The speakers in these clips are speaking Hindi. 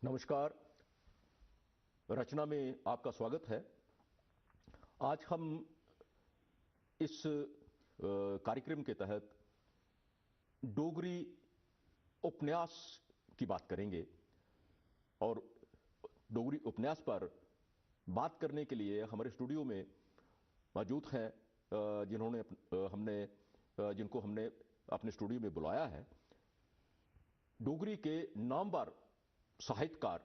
नमस्कार। रचना में आपका स्वागत है। आज हम इस कार्यक्रम के तहत डोगरी उपन्यास की बात करेंगे और डोगरी उपन्यास पर बात करने के लिए हमारे स्टूडियो में मौजूद हैं जिनको हमने अपने स्टूडियो में बुलाया है। डोगरी के नामवर साहित्यकार,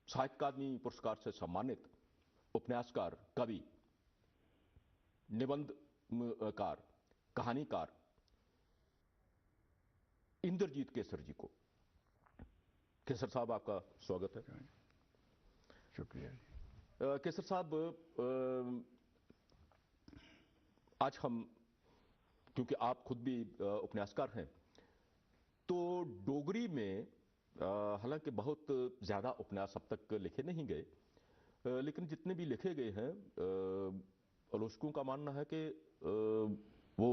साहित्य अकादमी पुरस्कार से सम्मानित उपन्यासकार, कवि, निबंधकार, कहानीकार इंद्रजीत केसर जी को। केसर साहब, आपका स्वागत है। शुक्रिया। केसर साहब, आज हम, क्योंकि आप खुद भी उपन्यासकार हैं, तो डोगरी में हालांकि बहुत ज़्यादा उपन्यास अब तक लिखे नहीं गए, लेकिन जितने भी लिखे गए हैं, आलोचकों का मानना है कि वो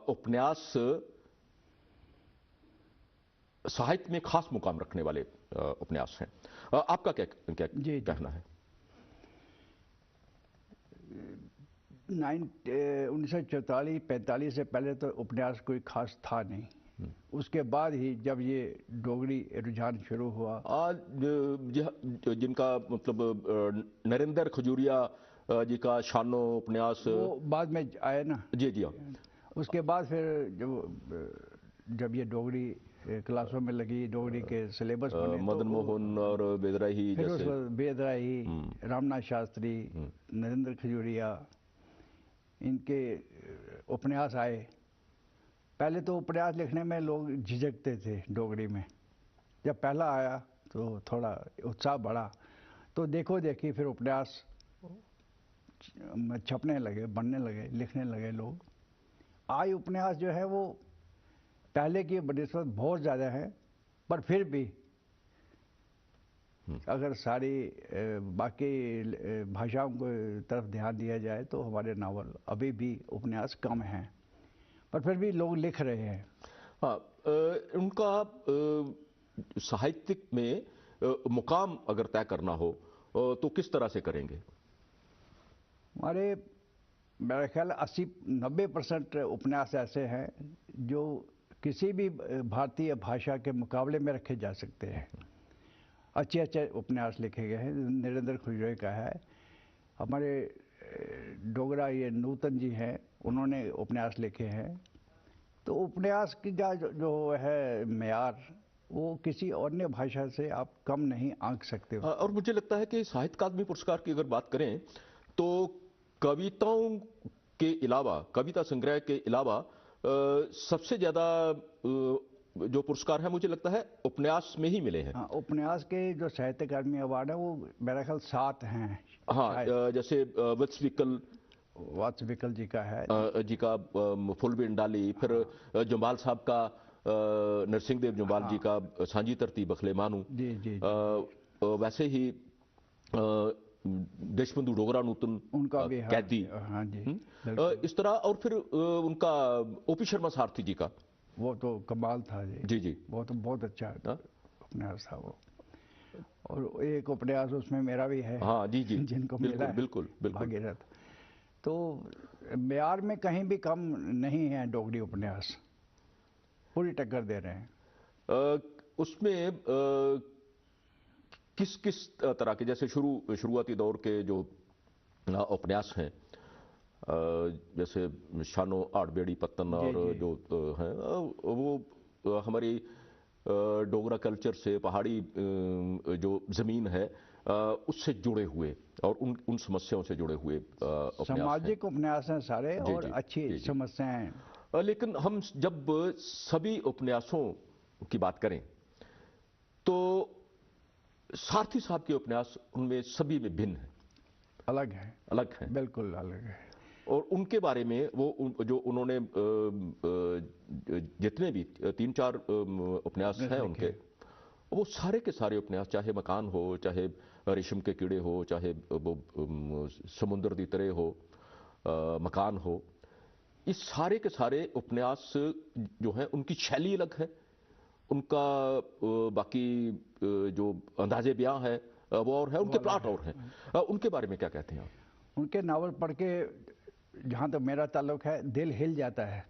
उपन्यास साहित्य में खास मुकाम रखने वाले उपन्यास हैं। आपका क्या कहना है? 1944-45 से पहले तो उपन्यास कोई खास था नहीं। उसके बाद ही जब ये डोगरी रुझान शुरू हुआ, आज जिनका मतलब नरेंद्र खजूरिया जी का शानो उपन्यास वो बाद में आए ना। जी जी हाँ। उसके बाद फिर जब ये डोगरी क्लासों में लगी, डोगरी के सिलेबस बने, मदन मोहन और बेदराही, फिर जैसे बेदराही, रामनाथ शास्त्री, नरेंद्र खजूरिया, इनके उपन्यास आए। पहले तो उपन्यास लिखने में लोग झिझकते थे डोगरी में। जब पहला आया तो थोड़ा उत्साह बढ़ा, तो देखो देखी फिर उपन्यास छपने लगे, बनने लगे, लिखने लगे लोग। आज उपन्यास जो है वो पहले की बनिस्बत बहुत ज़्यादा है, पर फिर भी अगर सारी बाकी भाषाओं को तरफ ध्यान दिया जाए तो हमारे नावल अभी भी उपन्यास कम हैं, पर फिर भी लोग लिख रहे हैं। हाँ, उनका साहित्यिक में मुकाम अगर तय करना हो तो किस तरह से करेंगे? हमारे मेरा ख्याल 80-90% उपन्यास ऐसे हैं जो किसी भी भारतीय भाषा के मुकाबले में रखे जा सकते हैं। अच्छे अच्छे उपन्यास लिखे गए हैं। नरेंद्र खजूरिया का है, हमारे डोगरा ये नूतन जी हैं, उन्होंने उपन्यास लिखे हैं। तो उपन्यास की जो है मेयार, वो किसी अन्य भाषा से आप कम नहीं आंक सकते। और मुझे लगता है कि साहित्य अकादमी पुरस्कार की अगर बात करें तो कविताओं के अलावा, कविता संग्रह के अलावा सबसे ज्यादा जो पुरस्कार है मुझे लगता है उपन्यास में ही मिले हैं। हाँ, उपन्यास के जो साहित्य अकादमी अवार्ड है वो मेरा ख्याल 7 हैं। हाँ, जैसे वात्सविकल जी का है, जी का फुलबिन डाली, फिर जुम्बाल साहब का नरसिंह देव जुम्बाल जी का सांझी तरती बखले मानू। जी जी, वैसे ही देशबंधु डोगरा नूतन, उनका भी कैदी। हाँ जी, इस तरह। और फिर उनका ओपी शर्मा सारथी जी का, वो तो कमाल था जी। जी जी, वो तो बहुत अच्छा उपन्यास था वो। और एक उपन्यास उसमें मेरा भी है। हाँ जी जी, जिनको बिल्कुल मिला है, बिल्कुल बिल्कुल। भागीरथ। तो मेयार में कहीं भी कम नहीं है डोगरी उपन्यास, पूरी टक्कर दे रहे हैं। उसमें किस किस तरह के, जैसे शुरुआती दौर के जो उपन्यास हैं, जैसे शानो आड़बेड़ी पत्तन और जी। जो हैं, वो हमारी डोगरा कल्चर से, पहाड़ी जो ज़मीन है उससे जुड़े हुए और उन समस्याओं से जुड़े हुए उपन्यास हैं। सामाजिक उपन्यास हैं सारे, जी और जी, अच्छी जी जी। समस्याएं। लेकिन हम जब सभी उपन्यासों की बात करें तो सारथी साहब के उपन्यास उनमें सभी में भिन्न है, अलग है, बिल्कुल अलग है। और उनके बारे में जो उन्होंने जितने भी 3-4 उपन्यास हैं उनके, वो सारे के सारे उपन्यास, चाहे मकान हो, चाहे रेशम के कीड़े हो, चाहे वो समुद्र दी तरह हो, मकान हो, इस सारे के सारे उपन्यास जो हैं उनकी शैली अलग है, उनका बाकी जो अंदाजे बयां है वो और है, उनके प्लॉट और हैं। उनके बारे में क्या कहते हैं आप? उनके नावल पढ़ के जहाँ तक मेरा ताल्लुक है, दिल हिल जाता है।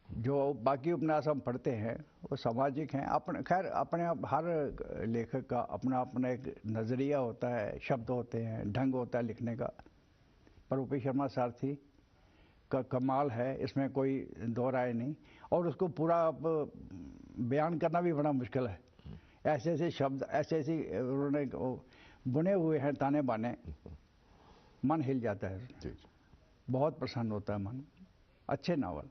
जो बाकी उपन्यास हम पढ़ते हैं वो सामाजिक हैं। अपने खैर अपने आप हर लेखक का अपना अपना एक नज़रिया होता है, शब्द होते हैं, ढंग होता है लिखने का। पर ओ.पी. शर्मा सारथी का कमाल है, इसमें कोई दो राय नहीं। और उसको पूरा अब बयान करना भी बड़ा मुश्किल है। ऐसे ऐसे शब्द, ऐसे ऐसे उन्होंने बुने हुए हैं ताने बाने, मन हिल जाता है। जी। बहुत प्रसन्न होता है मन। अच्छे नावल,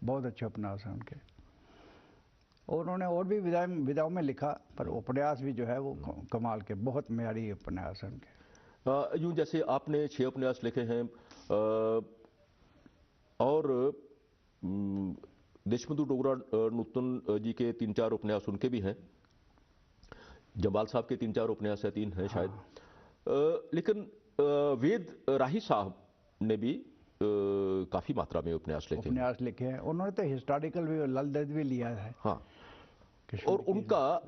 बहुत अच्छे उपन्यास हैं उनके। और उन्होंने और भी विधाओं में लिखा, पर उपन्यास भी जो है वो कमाल के, बहुत म्यारी उपन्यास हैं उनके। यूं जैसे आपने 6 उपन्यास लिखे हैं, और देशबंधु डोगरा नूतन जी के 3-4 उपन्यास उनके भी हैं। जम्वाल साहब के 3-4 उपन्यास है, 3 हैं शायद। लेकिन वेद राही साहब ने भी काफी मात्रा में उपन्यास लिखे हैं। उन्होंने तो हिस्टोरिकल भी, लल देद भी लिया है। हाँ, और उनका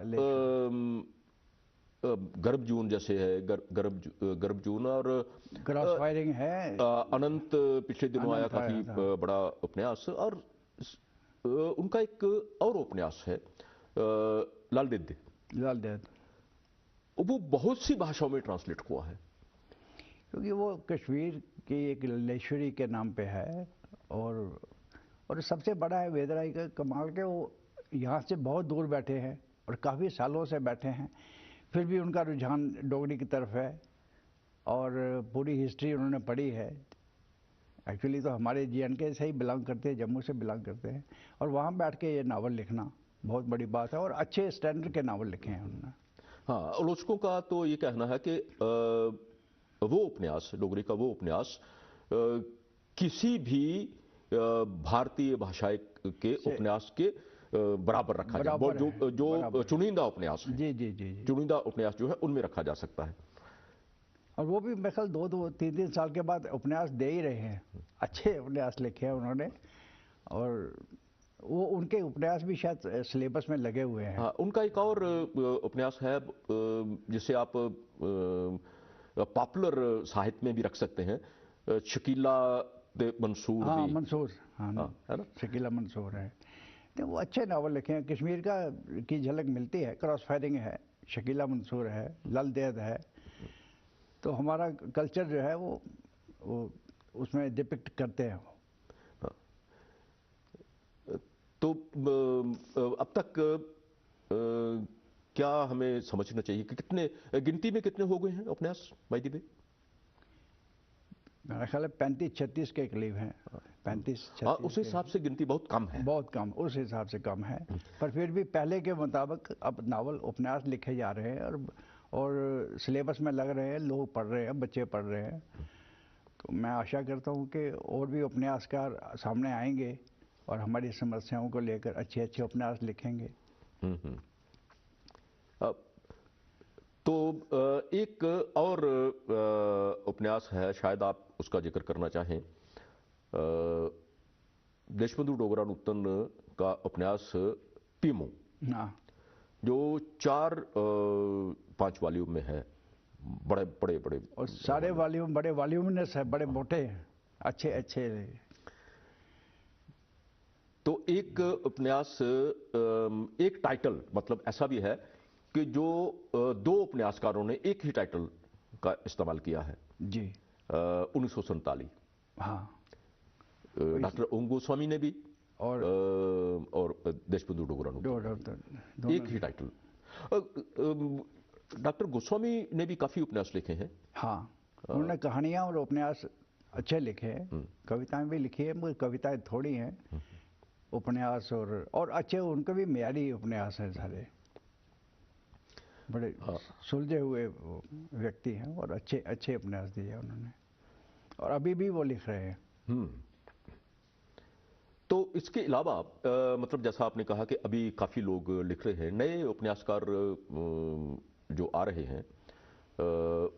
गर्भ जून जैसे है, गर्भ जून और क्रॉस फायरिंग है, अनंत पिछले दिनों आया, काफी बड़ा उपन्यास। और उनका एक और उपन्यास है लाल देद, वो बहुत सी भाषाओं में ट्रांसलेट हुआ है, क्योंकि वो कश्मीर की एक लेश्वरी के नाम पे है। और सबसे बड़ा है वेदराई का कमाल के, वो यहाँ से बहुत दूर बैठे हैं और काफ़ी सालों से बैठे हैं, फिर भी उनका रुझान डोगरी की तरफ है और पूरी हिस्ट्री उन्होंने पढ़ी है। एक्चुअली तो हमारे J&K से ही बिलोंग करते हैं, जम्मू से बिलोंग करते हैं, और वहाँ बैठ के ये नावल लिखना बहुत बड़ी बात है। और अच्छे स्टैंडर्ड के नावल लिखे हैं उन्होंने। हाँ, आलोचकों का तो ये कहना है कि वो उपन्यास, डोगरी का वो उपन्यास किसी भी भारतीय भाषा के उपन्यास के बराबर रखा जाए। जो चुनिंदा उपन्यास है, जी, चुनिंदा उपन्यास जो है उनमें रखा जा सकता है। और वो भी मेरे ख्याल 2-3 साल के बाद उपन्यास दे ही रहे हैं। अच्छे उपन्यास लिखे हैं उन्होंने, और वो उनके उपन्यास भी शायद सिलेबस में लगे हुए हैं। हाँ, उनका एक और उपन्यास है जिसे आप पॉपुलर साहित्य में भी रख सकते हैं, शकीला मंसूर। हाँ, मंसूर, हाँ, है ना, शकीला मंसूर है। तो वो अच्छे नावल लिखे हैं। कश्मीर की झलक मिलती है, क्रॉस फायरिंग है, शकीला मंसूर है, लल देद है। तो हमारा कल्चर जो है वो उसमें डिपिक्ट करते हैं। तो अब तक क्या हमें समझना चाहिए कि कितने, गिनती में कितने हो गए हैं उपन्यास भाई दिबे? मेरा ख्याल है 35-36 के करीब हैं। 35-36। उस हिसाब से गिनती बहुत कम है, बहुत कम, उस हिसाब से कम है। पर फिर भी पहले के मुताबिक अब नावल उपन्यास लिखे जा रहे हैं और सिलेबस में लग रहे हैं, लोग पढ़ रहे हैं, बच्चे पढ़ रहे हैं। तो मैं आशा करता हूँ कि और भी उपन्यासकार सामने आएंगे और हमारी समस्याओं को लेकर अच्छे अच्छे उपन्यास लिखेंगे। तो एक और उपन्यास है, शायद आप उसका जिक्र करना चाहें। देशबंधु डोगरा नूतन का उपन्यास पीमू, जो 4-5 वॉल्यूम में है, बड़े बड़े बड़े, और सारे वॉल्यूम बड़े वॉल्यूमिनस है, बड़े मोटे हैं, अच्छे अच्छे। तो एक उपन्यास, एक टाइटल, मतलब ऐसा भी है कि जो 2 उपन्यासकारों ने एक ही टाइटल का इस्तेमाल किया है जी। 1947। हाँ, डॉक्टर ओम गोस्वामी ने भी और देशबंधु डोगरा नूतन, एक ही टाइटल। डॉक्टर गोस्वामी ने भी काफी उपन्यास लिखे हैं। हाँ, उन्होंने कहानियां और उपन्यास अच्छे लिखे हैं, कविताएं भी लिखी है, मगर कविताएं थोड़ी हैं। उपन्यास और अच्छे उनके भी म्यारी उपन्यास हैं सारे, बड़े सुलझे हुए व्यक्ति हैं और अच्छे अच्छे उपन्यास दिए उन्होंने, और अभी भी वो लिख रहे हैं। तो इसके अलावा मतलब जैसा आपने कहा कि अभी काफी लोग लिख रहे हैं, नए उपन्यासकार जो आ रहे हैं,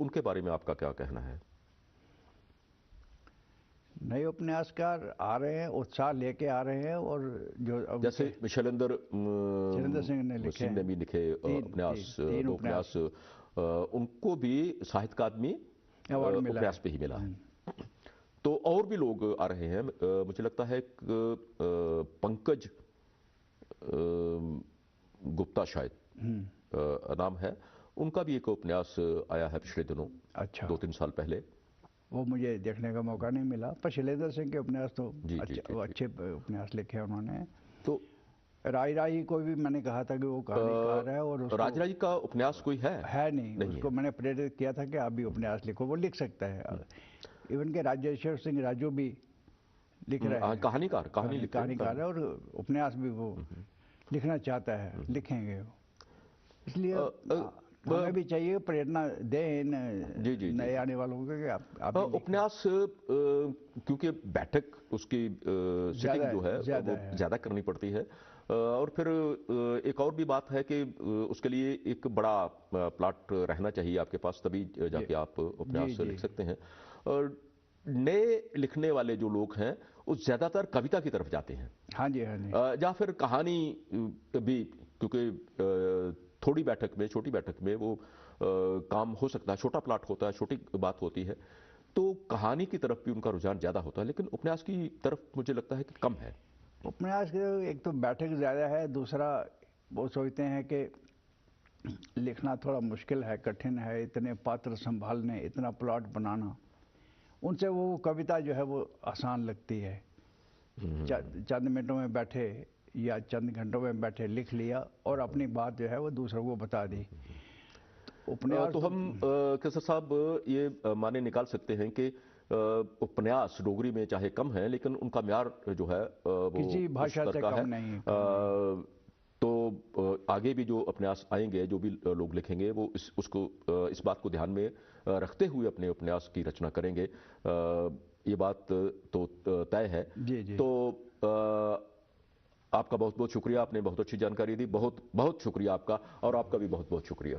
उनके बारे में आपका क्या कहना है? नए उपन्यासकार आ रहे हैं, उत्साह लेके आ रहे हैं, और जो जैसे शैलेंद्र सिंह ने लिखे सिंह ने भी लिखे उपन्यास, तीन दो उपन्यास, उनको भी साहित्य अकादमी अवार्ड मिला उपन्यास पे ही मिला है। तो और भी लोग आ रहे हैं, मुझे लगता है पंकज गुप्ता शायद नाम है, उनका भी एक उपन्यास आया है पिछले दिनों, अच्छा, 2-3 साल पहले। वो मुझे देखने का मौका नहीं मिला, पर शैलेंद्र सिंह के उपन्यास तो अच्छे उपन्यास लिखे हैं उन्होंने। तो राय को भी मैंने कहा था कि वो कहानीकार है, और उसको राज का उपन्यास कोई है नहीं उसको मैंने प्रेरित किया था कि आप भी उपन्यास लिखो, वो लिख सकता है। इवन के राजेश्वर सिंह राजू भी लिख रहे हैं, कहानीकार है, और उपन्यास भी वो लिखना चाहता है, लिखेंगे वो। इसलिए हमें भी चाहिए प्रेरणा दें नए आने वालों को कि आप उपन्यास, क्योंकि बैठक उसकी सिटिंग जो है वो ज़्यादा करनी पड़ती है, और फिर एक और भी बात है कि उसके लिए एक बड़ा प्लॉट रहना चाहिए आपके पास, तभी जाके आप उपन्यास लिख सकते हैं। और नए लिखने वाले जो लोग हैं वो ज़्यादातर कविता की तरफ जाते हैं। हाँ जी, हाँ जी। या फिर कहानी भी, क्योंकि थोड़ी बैठक में, छोटी बैठक में वो काम हो सकता है, छोटा प्लॉट होता है, छोटी बात होती है, तो कहानी की तरफ भी उनका रुझान ज़्यादा होता है, लेकिन उपन्यास की तरफ मुझे लगता है कि कम है। उपन्यास के एक तो बैठक ज़्यादा है, दूसरा वो सोचते हैं कि लिखना थोड़ा मुश्किल है, कठिन है, इतने पात्र संभालने, इतना प्लॉट बनाना, उनसे वो कविता जो है वो आसान लगती है। चंद मिनटों में बैठे या चंद घंटों में बैठे लिख लिया, और अपनी बात जो है वो दूसरों को बता दी। उपन्यास तो हम केसर साहब ये माने निकाल सकते हैं कि उपन्यास डोगरी में चाहे कम है, लेकिन उनका म्यार जो है वो किसी भाषा से कम नहीं। तो आगे भी जो उपन्यास आएंगे, जो भी लोग लिखेंगे, वो इस बात को ध्यान में रखते हुए अपने उपन्यास की रचना करेंगे, ये बात तो तय है। जी। तो आपका बहुत बहुत शुक्रिया, आपने बहुत अच्छी जानकारी दी, बहुत बहुत शुक्रिया आपका, और आपका भी बहुत बहुत शुक्रिया।